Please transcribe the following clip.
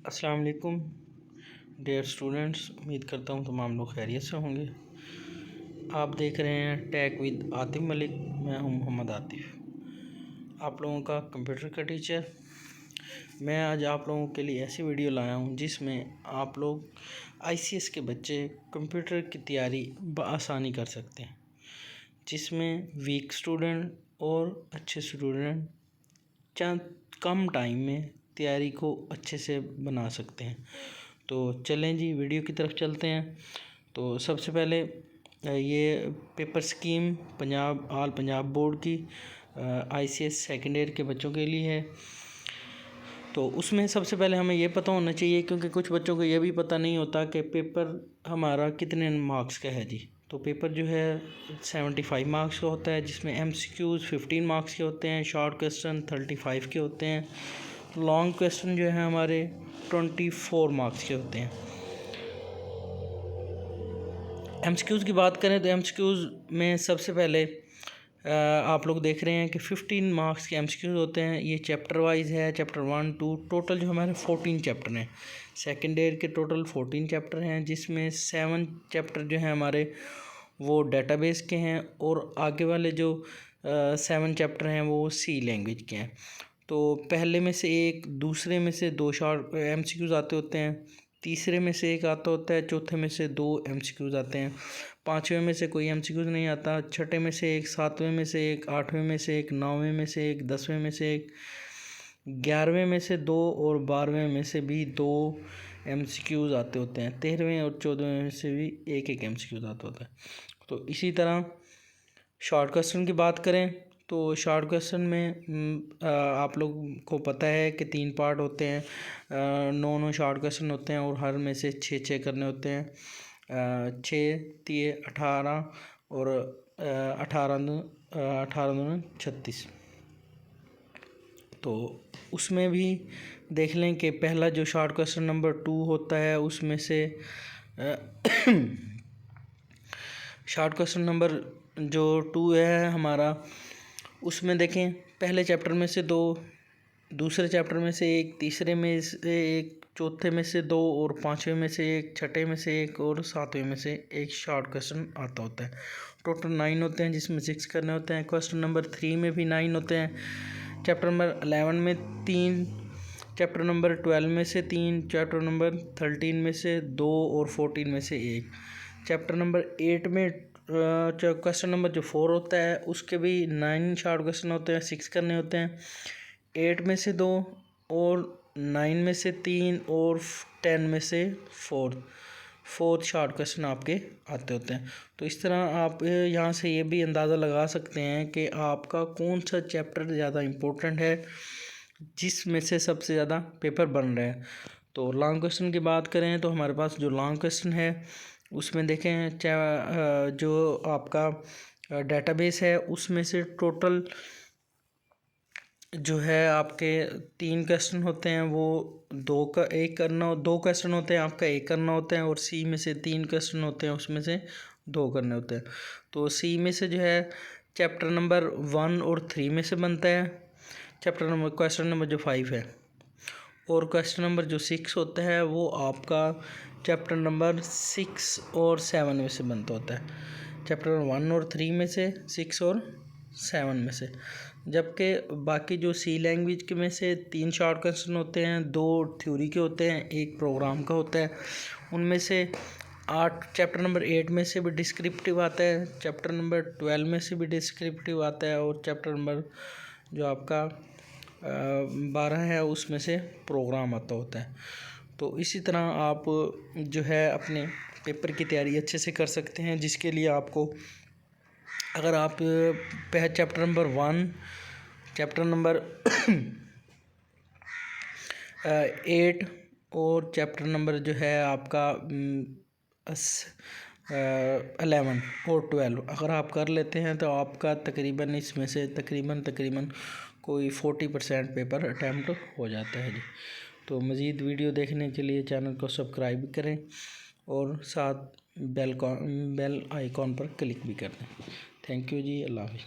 अस्सलाम वालेकुम dear students. उम्मीद करता हूँ तमाम लोग खैरियत से होंगे। आप देख रहे हैं टेक विद आतिफ मलिक। मैं हूँ मोहम्मद आतिफ, आप लोगों का कंप्यूटर का टीचर। मैं आज आप लोगों के लिए ऐसी वीडियो लाया हूँ जिसमें आप लोग आईसीएस के बच्चे कंप्यूटर की तैयारी बआसानी कर सकते हैं, जिसमें वीक स्टूडेंट और अच्छे स्टूडेंट चंद कम टाइम में तैयारी को अच्छे से बना सकते हैं। तो चलें जी वीडियो की तरफ चलते हैं। तो सबसे पहले ये paper scheme all Punjab board की आईसीएस सेकेंड ईयर के बच्चों के लिए है। तो उसमें सबसे पहले हमें ये पता होना चाहिए, क्योंकि कुछ बच्चों को ये भी पता नहीं होता कि पेपर हमारा कितने मार्क्स का है जी। तो पेपर जो है 75 मार्क्स का होता है, जिसमें एमसीक्यूज़ 15 मार्क्स के होते हैं, शॉर्ट क्वेश्चन 35 के होते हैं, लॉन्ग क्वेश्चन जो है हमारे 24 मार्क्स के होते हैं। एमसीक्यूज़ की बात करें तो एमसीक्यूज़ में सबसे पहले आप लोग देख रहे हैं कि 15 मार्क्स के एमसीक्यूज़ होते हैं। ये चैप्टर वाइज है, चैप्टर 1 2 टोटल जो हमारे 14 चैप्टर हैं। सेकेंड ईयर के टोटल 14 चैप्टर हैं, जिसमें 7 चैप्टर जो हैं हमारे वो डेटाबेस के हैं, और आगे वाले जो 7 चैप्टर हैं वो सी लैंग्वेज के हैं। तो पहले में से एक, दूसरे में से 2 शॉर्ट एमसीक्यूज़ आते होते हैं, तीसरे में से एक आता होता है, चौथे में से 2 एमसीक्यूज़ आते हैं, पाँचवें में से कोई एमसीक्यूज़ नहीं आता, छठे में से एक, सातवें में से एक, आठवें में से एक, नौवें में से एक, 10वें में से एक, 11वें में से 2 और 12वें में से भी 2 एमसीक्यूज़ आते होते हैं। 13वें और 14वें में से भी एक एक एमसीक्यूज़ आता होता है। तो इसी तरह शॉर्ट क्वेश्चन की बात करें तो शॉर्ट क्वेश्चन में आप लोग को पता है कि 3 पार्ट होते हैं, 9 शॉर्ट क्वेश्चन होते हैं, और हर में से 6 करने होते हैं। 6 3 18 और 18 36। तो उसमें भी देख लें कि पहला जो शॉर्ट क्वेश्चन नंबर 2 होता है, उसमें से शॉर्ट क्वेश्चन नंबर जो 2 है हमारा, उसमें देखें पहले चैप्टर में से 2, दूसरे चैप्टर में से 1, तीसरे में से 1, चौथे में से 2 और 5वें में से 1, छठे में से 1 और 7वें में से 1 शॉर्ट क्वेश्चन आता होता है। टोटल 9 होते हैं, जिसमें 6 करने होते हैं। क्वेश्चन नंबर 3 में भी 9 होते हैं। चैप्टर नंबर 11 में 3, चैप्टर नंबर 12 में से 3, चैप्टर नंबर 13 में से 2 और 14 में से 1। चैप्टर नंबर 8 में क्वेश्चन नंबर जो 4 होता है उसके भी 9 शॉर्ट क्वेश्चन होते हैं, 6 करने होते हैं। 8 में से 2 और 9 में से 3 और 10 में से 4 शॉर्ट क्वेश्चन आपके आते होते हैं। तो इस तरह आप यहाँ से ये भी अंदाज़ा लगा सकते हैं कि आपका कौन सा चैप्टर ज़्यादा इम्पोर्टेंट है, जिसमें से सबसे ज़्यादा पेपर बन रहा है। तो लॉन्ग क्वेश्चन की बात करें तो हमारे पास जो लॉन्ग क्वेश्चन है उसमें देखें जो आपका डेटाबेस है, उसमें से टोटल जो है आपके 3 क्वेश्चन होते हैं, वो 2 क्वेश्चन होते हैं आपका 1 करना होता है, और सी में से 3 क्वेश्चन होते हैं, उसमें से 2 करने होते हैं। तो सी में से जो है चैप्टर नंबर 1 और 3 में से बनता है क्वेश्चन नंबर जो 5 है, और क्वेश्चन नंबर जो 6 होता है वो आपका चैप्टर नंबर 6 और 7 में से बनता होता है। चैप्टर 1 और 3 में से, 6 और 7 में से। जबकि बाकी जो सी लैंग्वेज के में से 3 शॉर्ट क्वेश्चन होते हैं, 2 थ्योरी के होते हैं, 1 प्रोग्राम का होता है। उनमें से 8 चैप्टर नंबर 8 में से भी डिस्क्रिप्टिव आता है, चैप्टर नंबर 12 में से भी डिस्क्रिप्टिव आता है, और चैप्टर नंबर जो आपका 12 है उसमें से प्रोग्राम आता होता है। तो इसी तरह आप जो है अपने पेपर की तैयारी अच्छे से कर सकते हैं, जिसके लिए आपको अगर आप चैप्टर नंबर 1, चैप्टर नंबर 8 और चैप्टर नंबर जो है आपका 11 और 12 अगर आप कर लेते हैं तो आपका तकरीबन इसमें से तकरीबन कोई 40% पेपर अटैम्प्ट हो जाता है जी। तो मज़ीद वीडियो देखने के लिए चैनल को सब्सक्राइब करें और साथ बेल आइकॉन पर क्लिक भी कर दें। थैंक यू जी, अल्लाह हाफ़िज़।